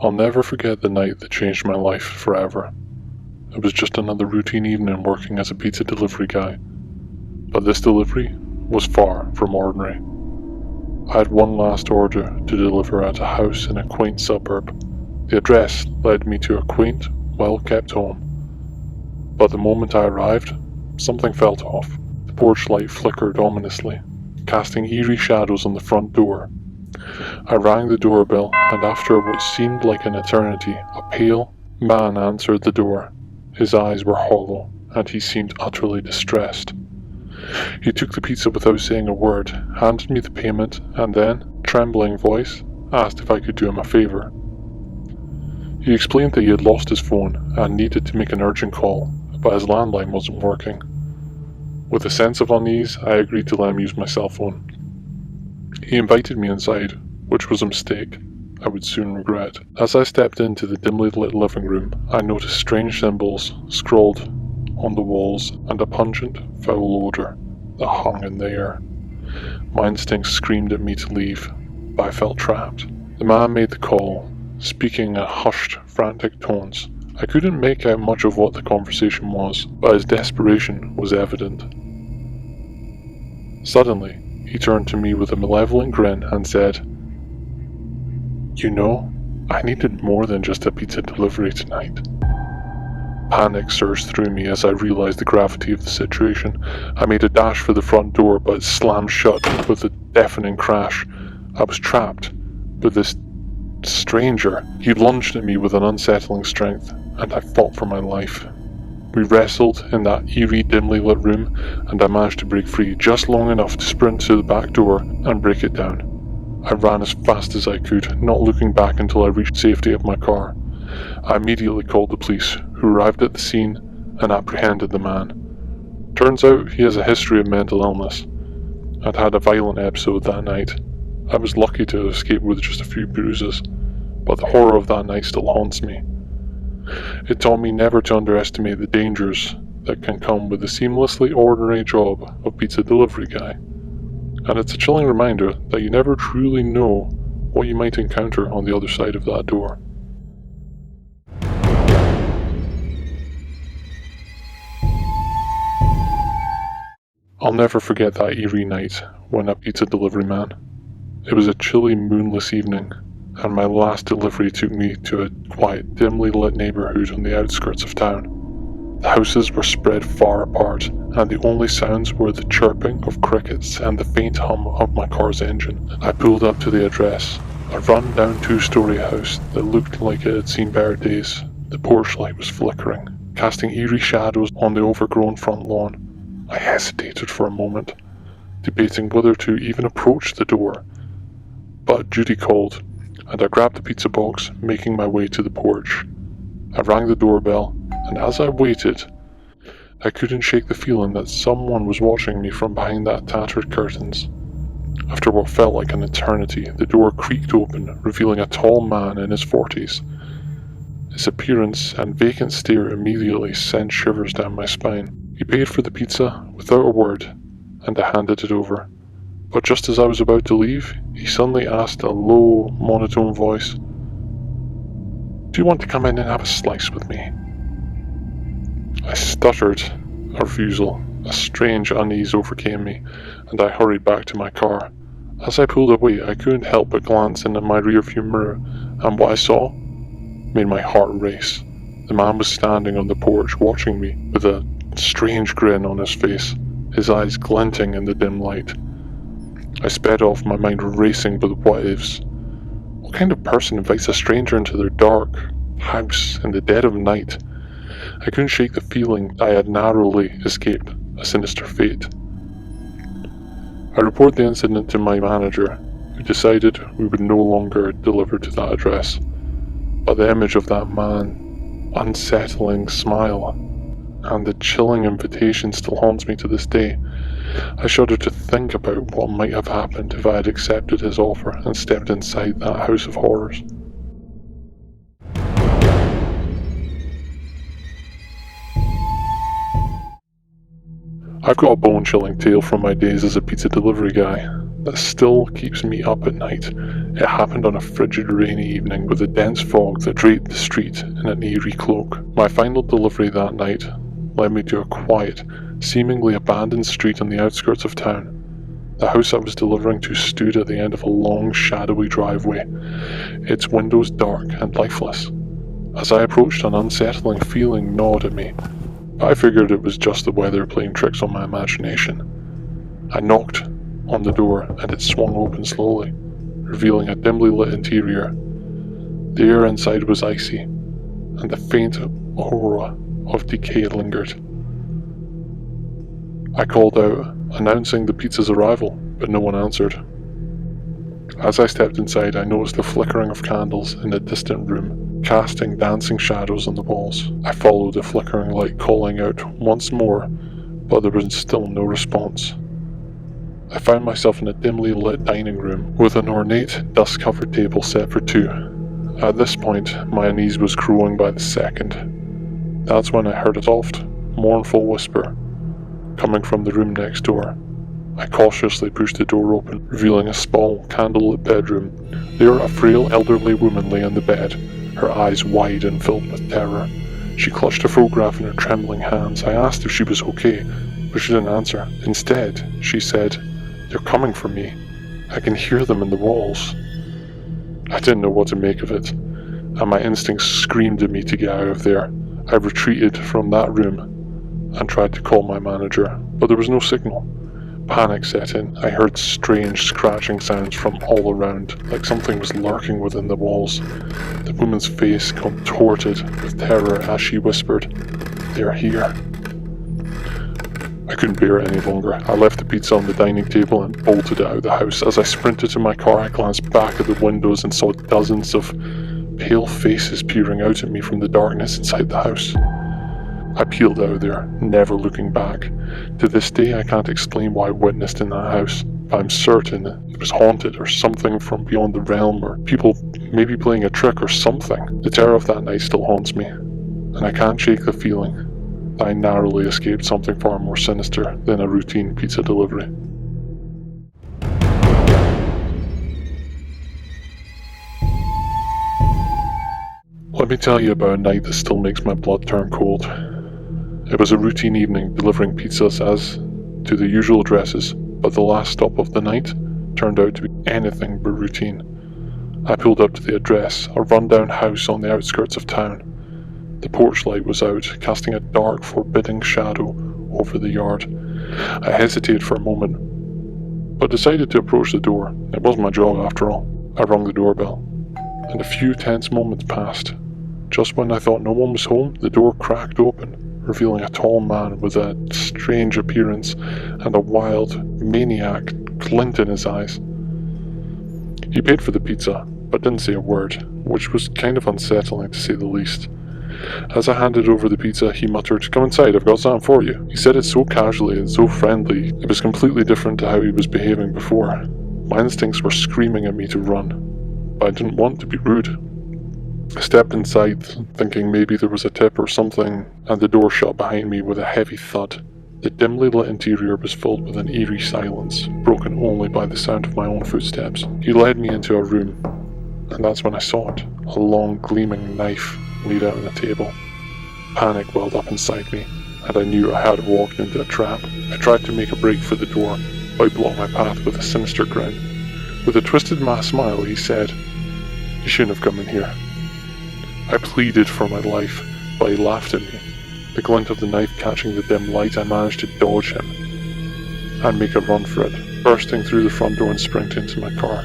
I'll never forget the night that changed my life forever. It was just another routine evening working as a pizza delivery guy, but this delivery was far from ordinary. I had one last order to deliver at a house in a quaint suburb. The address led me to a quaint, well-kept home. But the moment I arrived, something felt off. The porch light flickered ominously, casting eerie shadows on the front door. I rang the doorbell, and after what seemed like an eternity, a pale man answered the door. His eyes were hollow, and he seemed utterly distressed. He took the pizza without saying a word, handed me the payment, and then, trembling voice, asked if I could do him a favour. He explained that he had lost his phone and needed to make an urgent call, but his landline wasn't working. With a sense of unease, I agreed to let him use my cell phone. He invited me inside, which was a mistake I would soon regret. As I stepped into the dimly lit living room, I noticed strange symbols scrawled on the walls and a pungent, foul odour that hung in the air. My instincts screamed at me to leave, but I felt trapped. The man made the call, speaking in hushed, frantic tones. I couldn't make out much of what the conversation was, but his desperation was evident. Suddenly, he turned to me with a malevolent grin and said, "You know, I needed more than just a pizza delivery tonight." Panic surged through me as I realized the gravity of the situation. I made a dash for the front door, but it slammed shut with a deafening crash. I was trapped, but this stranger, he lunged at me with an unsettling strength, and I fought for my life. We wrestled in that eerie, dimly lit room, and I managed to break free just long enough to sprint to the back door and break it down. I ran as fast as I could, not looking back until I reached safety of my car. I immediately called the police, who arrived at the scene and apprehended the man. Turns out he has a history of mental illness. I'd had a violent episode that night. I was lucky to have escaped with just a few bruises, but the horror of that night still haunts me. It taught me never to underestimate the dangers that can come with the seamlessly ordinary job of pizza delivery guy. And it's a chilling reminder that you never truly know what you might encounter on the other side of that door. I'll never forget that eerie night when a pizza delivery man. It was a chilly, moonless evening, and my last delivery took me to a quiet, dimly lit neighbourhood on the outskirts of town. The houses were spread far apart, and the only sounds were the chirping of crickets and the faint hum of my car's engine. I pulled up to the address, a run-down two-storey house that looked like it had seen better days. The porch light was flickering, casting eerie shadows on the overgrown front lawn. I hesitated for a moment, debating whether to even approach the door, but duty called, and I grabbed the pizza box, making my way to the porch. I rang the doorbell, and as I waited, I couldn't shake the feeling that someone was watching me from behind that tattered curtains. After what felt like an eternity, the door creaked open, revealing a tall man in his 40s. His appearance and vacant stare immediately sent shivers down my spine. He paid for the pizza without a word, and I handed it over. But just as I was about to leave, he suddenly asked in a low, monotone voice, "Do you want to come in and have a slice with me?" I stuttered a refusal. A strange unease overcame me, and I hurried back to my car. As I pulled away, I couldn't help but glance into my rearview mirror, and what I saw made my heart race. The man was standing on the porch watching me with a strange grin on his face, his eyes glinting in the dim light. I sped off, my mind racing with what-ifs. What kind of person invites a stranger into their dark house in the dead of night? I couldn't shake the feeling I had narrowly escaped a sinister fate. I reported the incident to my manager, who decided we would no longer deliver to that address. But the image of that man, unsettling smile, and the chilling invitation still haunts me to this day. I shudder to think about what might have happened if I had accepted his offer and stepped inside that house of horrors. I've got a bone-chilling tale from my days as a pizza delivery guy. that still keeps me up at night. It happened on a frigid, rainy evening with a dense fog that draped the street in an eerie cloak. My final delivery that night led me to a quiet, seemingly abandoned street on the outskirts of town. The house I was delivering to stood at the end of a long, shadowy driveway, its windows dark and lifeless. As I approached, an unsettling feeling gnawed at me. I figured it was just the weather playing tricks on my imagination. I knocked on the door, and it swung open slowly, revealing a dimly lit interior. The air inside was icy, and the faint aura of decay lingered. I called out, announcing the pizza's arrival, but no one answered. As I stepped inside, I noticed the flickering of candles in a distant room, casting dancing shadows on the walls. I followed the flickering light, calling out once more, but there was still no response. I found myself in a dimly lit dining room with an ornate, dust-covered table set for two. At this point, my unease was growing by the second. That's when I heard a soft, mournful whisper coming from the room next door. I cautiously pushed the door open, revealing a small, candlelit bedroom. There, a frail, elderly woman lay on the bed, her eyes wide and filled with terror. She clutched a photograph in her trembling hands. I asked if she was okay, but she didn't answer. Instead, she said, "They're coming for me. I can hear them in the walls." I didn't know what to make of it, and my instincts screamed at me to get out of there. I retreated from that room and tried to call my manager, but there was no signal. Panic set in. I heard strange scratching sounds from all around, like something was lurking within the walls. The woman's face contorted with terror as she whispered, "They are here." I couldn't bear it any longer. I left the pizza on the dining table and bolted out of the house. As I sprinted to my car, I glanced back at the windows and saw dozens of pale faces peering out at me from the darkness inside the house. I peeled out of there, never looking back. To this day, I can't explain what I witnessed in that house, but I'm certain it was haunted or something from beyond the realm, or people maybe playing a trick or something. The terror of that night still haunts me, and I can't shake the feeling that I narrowly escaped something far more sinister than a routine pizza delivery. Let me tell you about a night that still makes my blood turn cold. It was a routine evening, delivering pizzas as to the usual addresses, but the last stop of the night turned out to be anything but routine. I pulled up to the address, a rundown house on the outskirts of town. The porch light was out, casting a dark, forbidding shadow over the yard. I hesitated for a moment, but decided to approach the door. It wasn't my job after all. I rang the doorbell, and a few tense moments passed. Just when I thought no one was home, the door cracked open, revealing a tall man with a strange appearance and a wild, maniac glint in his eyes. He paid for the pizza, but didn't say a word, which was kind of unsettling to say the least. As I handed over the pizza, he muttered, "Come inside, I've got something for you." He said it so casually and so friendly, it was completely different to how he was behaving before. My instincts were screaming at me to run, but I didn't want to be rude. I stepped inside, thinking maybe there was a tip or something, and the door shut behind me with a heavy thud. The dimly lit interior was filled with an eerie silence, broken only by the sound of my own footsteps. He led me into a room, and that's when I saw it. A long, gleaming knife laid out on the table. Panic welled up inside me, and I knew I had walked into a trap. I tried to make a break for the door, but he blocked my path with a sinister grin. With a twisted smile, he said, "You shouldn't have come in here." I pleaded for my life, but he laughed at me. The glint of the knife catching the dim light, I managed to dodge him and make a run for it, bursting through the front door and sprinting into my car.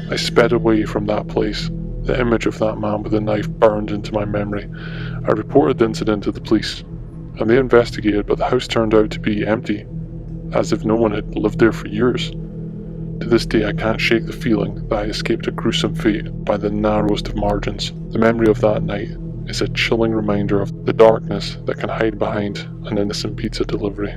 I sped away from that place. The image of that man with the knife burned into my memory. I reported the incident to the police, and they investigated, but the house turned out to be empty, as if no one had lived there for years. To this day, I can't shake the feeling that I escaped a gruesome fate by the narrowest of margins. The memory of that night is a chilling reminder of the darkness that can hide behind an innocent pizza delivery.